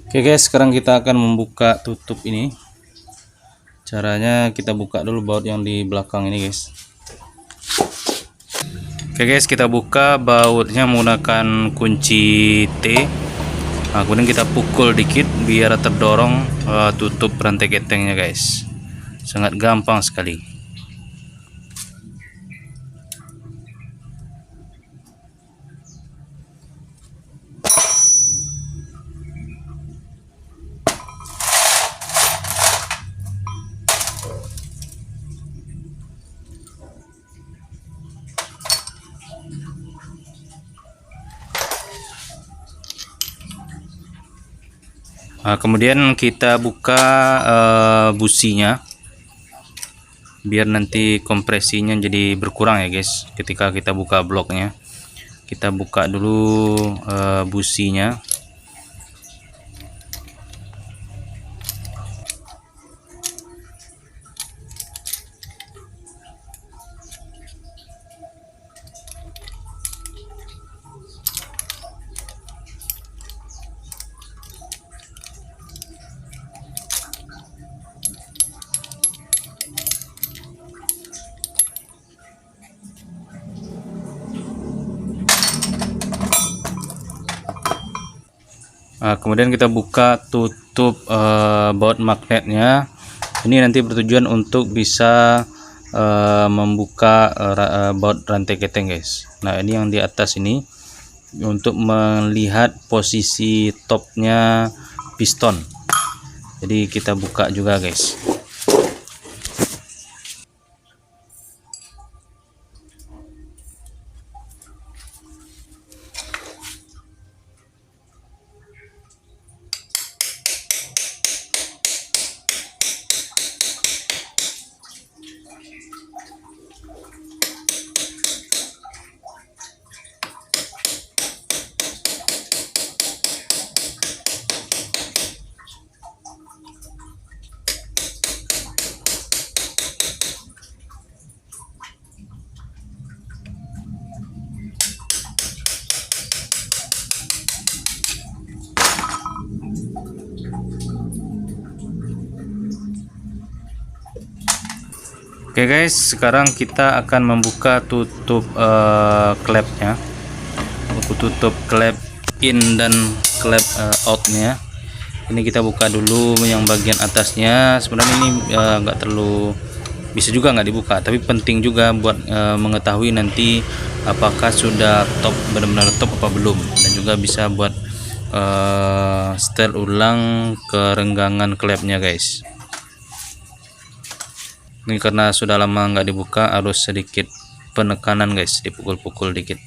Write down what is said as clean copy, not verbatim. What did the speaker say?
Oke guys, sekarang kita akan membuka tutup ini. Caranya kita buka dulu baut yang di belakang ini guys. Oke guys, kita buka bautnya menggunakan kunci T. Nah, kemudian kita pukul dikit biar terdorong tutup rantai ketengnya guys. Sangat gampang sekali. Nah, kemudian kita buka businya biar nanti kompresinya jadi berkurang ya guys. Ketika kita buka bloknya, kita buka dulu businya. Nah, kemudian kita buka tutup baut magnetnya. Ini nanti bertujuan untuk bisa membuka baut rantai keteng guys. Nah, ini yang di atas ini untuk melihat posisi topnya piston. Jadi kita buka juga guys. Oke guys, sekarang kita akan membuka tutup klepnya. Aku tutup klep in dan klep outnya. Ini kita buka dulu yang bagian atasnya. Sebenarnya ini nggak terlalu, bisa juga nggak dibuka, tapi penting juga buat mengetahui nanti apakah sudah top, benar-benar top apa belum, dan juga bisa buat setel ulang kerenggangan klepnya guys. Ini karena sudah lama nggak dibuka, harus sedikit penekanan guys, dipukul-pukul dikit.